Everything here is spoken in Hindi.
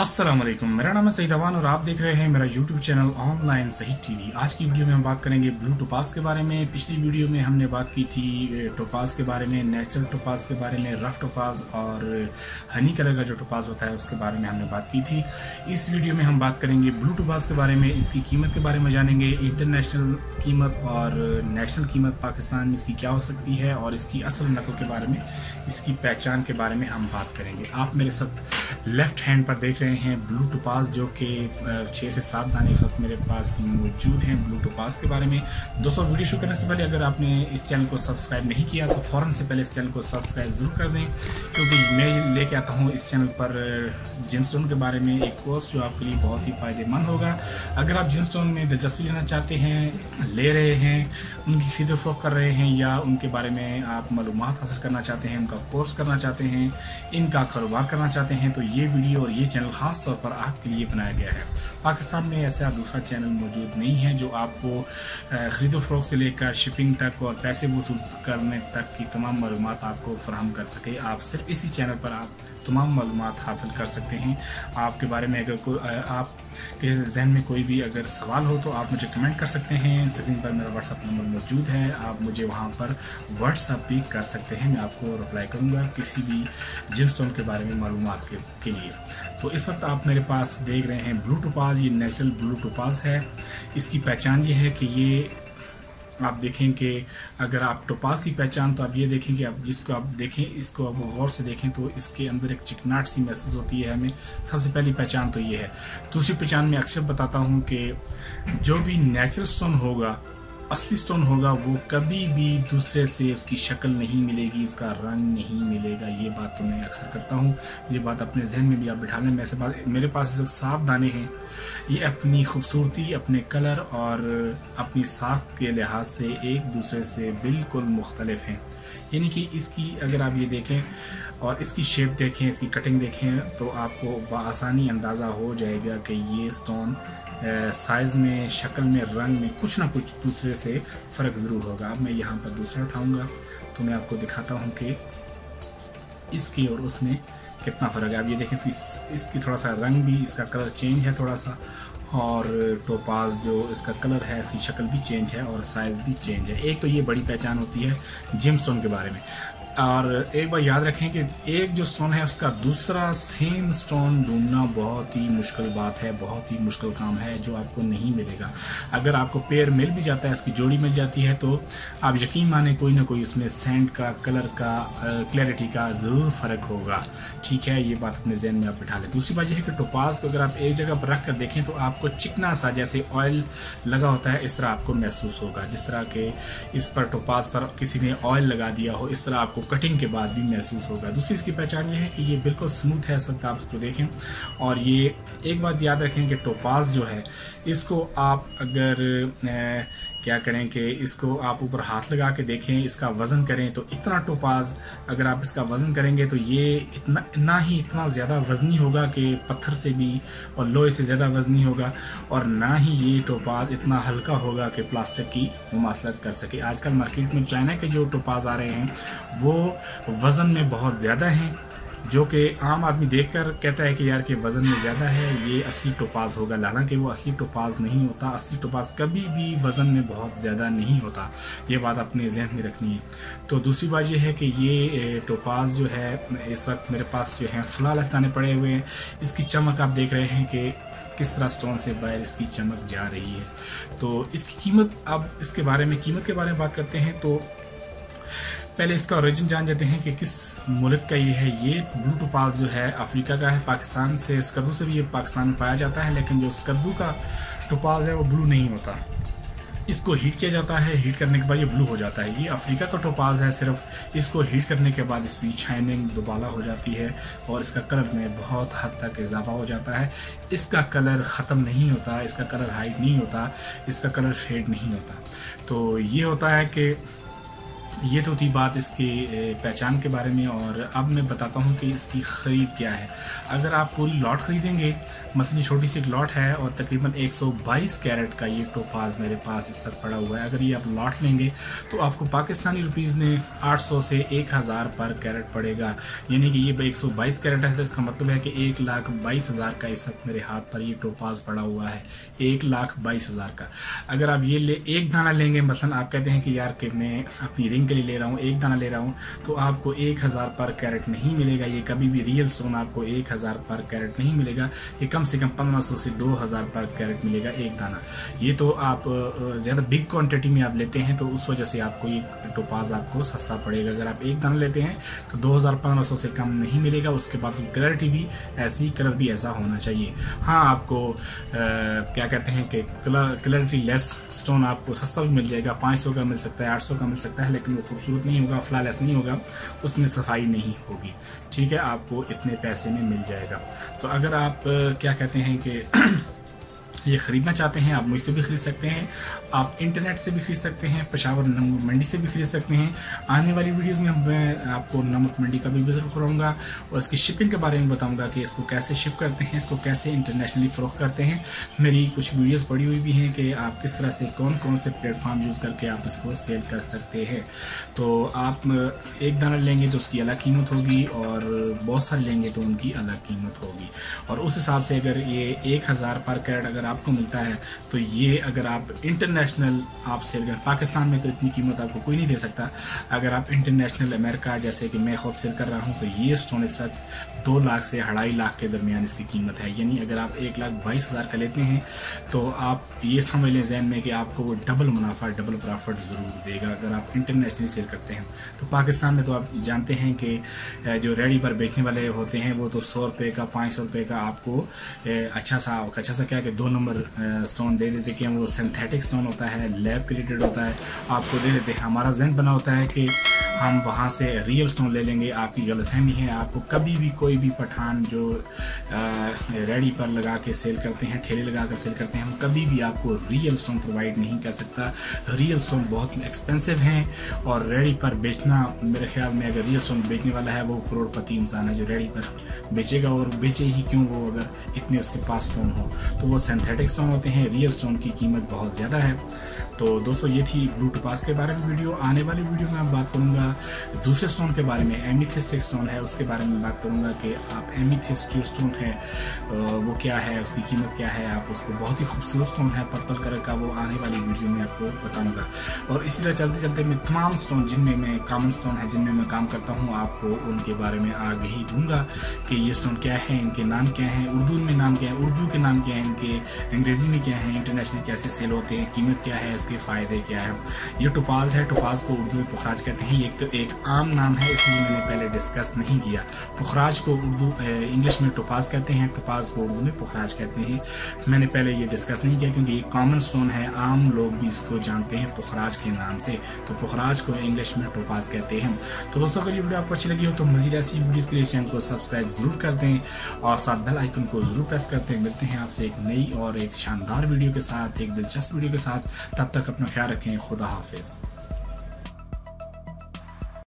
अस्सलाम वालेकुम, मेरा नाम है सईद अवान और आप देख रहे हैं मेरा यूट्यूब चैनल ऑनलाइन सही टीवी। आज की वीडियो में हम बात करेंगे ब्लू टोपाज के बारे में। पिछली वीडियो में हमने बात की थी टोपाज के बारे में, नेचुरल टोपाज के बारे में, रफ टोपाज और हनी कलर का जो टोपाज होता है उसके बारे में हमने बात की थी। इस वीडियो में हम बात करेंगे ब्लू टोपाज के बारे में, इसकी कीमत के बारे में जानेंगे, इंटरनेशनल कीमत और नेशनल कीमत पाकिस्तान में इसकी क्या हो सकती है और इसकी असल नकल के बारे में, इसकी पहचान के बारे में हम बात करेंगे। आप मेरे साथ लेफ्ट हैंड पर देख रहे हैं ब्लू टोपाज, जो कि 6 से 7 दाने इस वक्त मेरे पास मौजूद हैं ब्लू टोपाज के बारे में। दोस्तों, वीडियो शुरू करने से पहले अगर आपने इस चैनल को सब्सक्राइब नहीं किया तो फौरन से पहले इस चैनल को सब्सक्राइब जरूर कर दें, क्योंकि मैं लेके आता हूँ इस चैनल पर जिमस्टोन के बारे में एक कोर्स जो आपके लिए बहुत ही फायदेमंद होगा। अगर आप जिमस्टोन में दिलचस्पी लेना चाहते हैं, ले रहे हैं, उनकी खरीद फरोख्त कर रहे हैं या उनके बारे में आप मालूमात हासिल करना चाहते हैं, उनका कोर्स करना चाहते हैं, इनका कारोबार करना चाहते हैं, तो ये वीडियो और ये चैनल खास तौर पर आपके लिए बनाया गया है। पाकिस्तान में ऐसा दूसरा चैनल मौजूद नहीं है जो आपको खरीदो फरोख्त से लेकर शिपिंग तक और पैसे वसूल करने तक की तमाम मालूमात आपको फराहम कर सके। आप सिर्फ इसी चैनल पर आप तमाम मालूमात हासिल कर सकते हैं। आपके बारे में अगर कोई आपके जहन में कोई भी अगर सवाल हो तो आप मुझे कमेंट कर सकते हैं। स्क्रीन पर मेरा व्हाट्सअप नंबर मौजूद है, आप मुझे वहां पर व्हाट्सअप भी कर सकते हैं। मैं आपको रिप्लाई करूंगा किसी भी जिमस्टोन के बारे में मालूमात के लिए। तो इस वक्त आप मेरे पास देख रहे हैं ब्लू टोपाज, ये नेचुरल ब्लू टोपाज है। इसकी पहचान ये है कि ये आप देखें कि अगर आप टोपाज की पहचान तो आप ये देखें कि आप जिसको आप देखें, इसको आप गौर से देखें तो इसके अंदर एक चिकनाहट सी महसूस होती है हमें। सबसे पहली पहचान तो ये है। दूसरी पहचान में अक्सर बताता हूँ कि जो भी नेचुरल स्टोन होगा, असली स्टोन होगा, वो कभी भी दूसरे से उसकी शक्ल नहीं मिलेगी, उसका रंग नहीं मिलेगा। ये बात तो मैं अक्सर करता हूँ, ये बात अपने जहन में भी आप बिठा लें। ऐसे बात मेरे पास इस वक्त 7 दाने हैं। ये अपनी खूबसूरती, अपने कलर और अपनी साख के लिहाज से एक दूसरे से बिल्कुल मुख्तलिफ हैं। यानी कि इसकी अगर आप ये देखें और इसकी शेप देखें, इसकी कटिंग देखें तो आपको बआसानी अंदाज़ा हो जाएगा कि ये स्टोन साइज में, शक्ल में, रंग में कुछ ना कुछ दूसरे से फ़र्क ज़रूर होगा। अब मैं यहाँ पर दूसरा उठाऊंगा तो मैं आपको दिखाता हूँ कि इसकी और उसमें कितना फ़र्क है। आप ये देखें इसकी थोड़ा सा रंग भी, इसका कलर चेंज है थोड़ा सा, और टोपाज जो इसका कलर है, इसकी शक्ल भी चेंज है और साइज़ भी चेंज है। एक तो ये बड़ी पहचान होती है जिमस्टोन के बारे में। और एक बार याद रखें कि एक जो स्टोन है उसका दूसरा सेम स्टोन ढूंढना बहुत ही मुश्किल बात है, बहुत ही मुश्किल काम है, जो आपको नहीं मिलेगा। अगर आपको पेयर मिल भी जाता है, इसकी जोड़ी मिल जाती है, तो आप यकीन माने कोई ना कोई उसमें सैंड का, कलर का, क्लैरिटी का ज़रूर फ़र्क होगा। ठीक है, ये बात अपने जहन में आप बिठा लें। दूसरी बात यह है कि टोपाज को अगर आप एक जगह पर रख कर देखें तो आपको चिकना सा, जैसे ऑयल लगा होता है, इस तरह आपको महसूस होगा। जिस तरह के इस पर टोपाज पर किसी ने ऑयल लगा दिया हो, इस तरह आपको कटिंग के बाद भी महसूस होगा। दूसरी इसकी पहचान ये है कि ये बिल्कुल स्मूथ है। इस वक्त आप इसको देखें और ये एक बात याद रखें कि टोपाज जो है, इसको आप अगर क्या करें कि इसको आप ऊपर हाथ लगा के देखें, इसका वजन करें तो इतना टोपाज अगर आप इसका वजन करेंगे तो ये इतना ज़्यादा वजनी होगा कि पत्थर से भी और लोहे से ज़्यादा वजनी होगा, और ना ही ये टोपाज इतना हल्का होगा कि प्लास्टिक की मुमासलत कर सके। आजकल मार्केट में चाइना के जो टोपाज आ रहे हैं वो वज़न में बहुत ज़्यादा हैं, जो कि आम आदमी देखकर कहता है कि यार के वज़न में ज़्यादा है, ये असली टोपाज होगा। हालांकि वो असली टोपाज नहीं होता। असली टोपाज कभी भी वज़न में बहुत ज़्यादा नहीं होता। ये बात अपने जहन में रखनी है। तो दूसरी बात ये है कि ये टोपाज जो है इस वक्त मेरे पास जो है फ़िलहाल दाने पड़े हुए हैं। इसकी चमक आप देख रहे हैं कि किस तरह स्टोन से बाहर इसकी चमक जा रही है। तो इसकी कीमत, अब इसके बारे में कीमत के बारे में बात करते हैं तो पहले इसका ओरिजिन जान जाते हैं कि किस मुल्क का ये है। ये ब्लू टोपाज जो है अफ्रीका का है, पाकिस्तान से, स्कर्दू से भी ये पाकिस्तान में पाया जाता है, लेकिन जो स्कर्दू का टोपाज है वो ब्लू नहीं होता। इसको हीट किया जाता है, हीट करने के बाद ये ब्लू हो जाता है। ये अफ्रीका का टोपाज है, सिर्फ इसको हीट करने के बाद इसकी शाइनिंग दोबारा हो जाती है और इसका कलर में बहुत हद तक इजाफा हो जाता है। इसका कलर ख़त्म नहीं होता, इसका कलर हाइट नहीं होता, इसका कलर फेड नहीं होता। तो ये होता है कि ये तो थी बात इसके पहचान के बारे में। और अब मैं बताता हूँ कि इसकी ख़रीद क्या है। अगर आप पूरी लॉट ख़रीदेंगे, मसलन छोटी सी एक लॉट है और तकरीबन 122 कैरेट का ये टोपाज मेरे पास इस वक्त पड़ा हुआ है। अगर ये आप लॉट लेंगे तो आपको पाकिस्तानी रुपीज़ में 800 से 1000 पर कैरेट पड़ेगा। यानी कि ये 122 कैरेट है तो इसका मतलब है कि 1,22,000 का इस वक्त मेरे हाथ पर ये टोपाज पड़ा हुआ है, 1,22,000 का। अगर आप ये एक दाना लेंगे, मसलन आप कहते हैं कि यार कि मैं अपनी रिंग के लिए ले रहा हूँ, एक दाना ले रहा हूँ, तो आपको 1000 पर कैरेट नहीं मिलेगा। ये कभी भी रियल स्टोन आपको 1000 पर कैरेट नहीं मिलेगा। ये कम से कम 1500 से 2000 पर कैरेट मिलेगा एक दाना। ये तो आप ज्यादा बिग क्वांटिटी में आप लेते हैं तो उस वजह से आपको ये टोपाज आपको सस्ता पड़ेगा। अगर आप एक दाना लेते हैं तो 2000-1500 से कम नहीं मिलेगा। उसके बाद क्लैरिटी भी ऐसी, कलर भी ऐसा होना चाहिए। हाँ, आपको क्या कहते हैं कि क्लैरिटी लेस स्टोन आपको सस्ता भी मिल जाएगा, 500 का मिल सकता है, 800 का मिल सकता है, लेकिन वो खूबसूरत नहीं होगा, फ्लॉलेस नहीं होगा, उसमें सफाई नहीं होगी। ठीक है, आपको इतने पैसे में मिल जाएगा। तो अगर आप क्या कहते हैं कि ये खरीदना चाहते हैं, आप मुझसे भी खरीद सकते हैं, आप इंटरनेट से भी खरीद सकते हैं, पेशावर नमक मंडी से भी खरीद सकते हैं। आने वाली वीडियोस में मैं आपको नमक मंडी का भी विजिट कराऊंगा और इसकी शिपिंग के बारे में बताऊंगा कि इसको कैसे शिप करते हैं, इसको कैसे इंटरनेशनली फ़रोख्त करते हैं। मेरी कुछ वीडियोस पड़ी हुई भी हैं कि आप किस तरह से कौन कौन से प्लेटफॉर्म यूज़ करके आप इसको सेल कर सकते हैं। तो आप एक दाना लेंगे तो उसकी अलग कीमत होगी और बहुत सारे लेंगे तो उनकी अलग कीमत होगी। और उस हिसाब से अगर ये 1000 पर कैरेट अगर आपको मिलता है तो ये अगर आप इंटरनेशनल आप सेल कर, पाकिस्तान में तो इतनी कीमत आपको कोई नहीं दे सकता। अगर आप इंटरनेशनल अमेरिका जैसे कि मैं खुद सेल कर रहा हूँ तो ये स्टोन इस वक्त 2 लाख से 2.5 लाख के दरमियान इसकी कीमत है। यानी अगर आप 1,22,000 का लेते हैं तो आप ये समझ लें ज़हन में कि आपको वो डबल मुनाफा, डबल प्रॉफिट ज़रूर देगा अगर आप इंटरनेशनली सेल करते हैं। तो पाकिस्तान में तो आप जानते हैं कि जो रेडी पर बेचने वाले होते हैं वो तो 100 रुपये का, 500 रुपये का आपको अच्छा सा क्या कि 2 नंबर स्टोन दे देते कि वो सिंथेटिक स्टोन होता है, लैब क्रिएटेड होता है, आपको दे देते हैं। हमारा जहन बना होता है कि हम वहाँ से रियल स्टोन ले लेंगे। आपकी गलतफहमी है। आपको कभी भी कोई भी पठान जो रेडी पर लगा के सेल करते हैं, ठेले लगा कर सेल करते हैं, हम कभी भी आपको रियल स्टोन प्रोवाइड नहीं कर सकता। रियल स्टोन बहुत एक्सपेंसिव हैं और रेडी पर बेचना, मेरे ख्याल में अगर रियल स्टोन बेचने वाला है वो करोड़पति इंसान है जो रेडी पर बेचेगा। और बेचे ही क्यों वो, अगर इतने उसके पास स्टोन हो तो वो सिंथेटिक स्टोन होते हैं। रियल स्टोन की कीमत बहुत ज़्यादा है। तो दोस्तों ये थी ब्लू टोपाज के बारे में वीडियो। आने वाली वीडियो में मैं बात करूंगा दूसरे स्टोन के बारे में, एमीथिस्ट एक स्टोन है उसके बारे में बात करूंगा कि आप एमीथिस्ट जो स्टोन है वो क्या है, उसकी कीमत क्या है। आप उसको बहुत ही खूबसूरत स्टोन है पर्पल कलर का, वो आने वाली वीडियो में आपको बताऊंगा। और इसी तरह चलते चलते मैं तमाम स्टोन जिनमें मैं कॉमन स्टोन है जिनमें मैं काम करता हूँ आपको उनके बारे में आगे ही दूंगा कि ये स्टोन क्या है, इनके नाम क्या है, उर्दू में नाम क्या है, उर्दू के नाम क्या है, इनके अंग्रेजी में क्या है, इंटरनेशनल कैसे सेल होते हैं, कीमत क्या है, के फायदे क्या है। ये टोपाज है, टोपाज को उर्दू में पुखराज कहते हैं। एक तो एक आम नाम है इसलिए मैंने पहले डिस्कस नहीं किया। पुखराज को उर्दू इंग्लिश में टोपाज कहते हैं, टोपाज को उर्दू में पुखराज कहते हैं। मैंने पहले ये डिस्कस नहीं किया क्योंकि ये कॉमन स्टोन है, आम लोग भी इसको जानते हैं पुखराज के नाम से। तो पुखराज को इंग्लिश में टोपाज कहते हैं। तो दोस्तों अगर ये वीडियो आपको अच्छी लगी हो तो मजीद ऐसी वीडियोस के लिए चैनल को सब्सक्राइब जरूर कर दें और साथ बेल आइकन को जरूर प्रेस करते हैं। मिलते हैं आपसे एक नई और एक शानदार वीडियो के साथ, एक दिलचस्प वीडियो के साथ। तब तक अपना ख्याल रखें। खुदा हाफिज।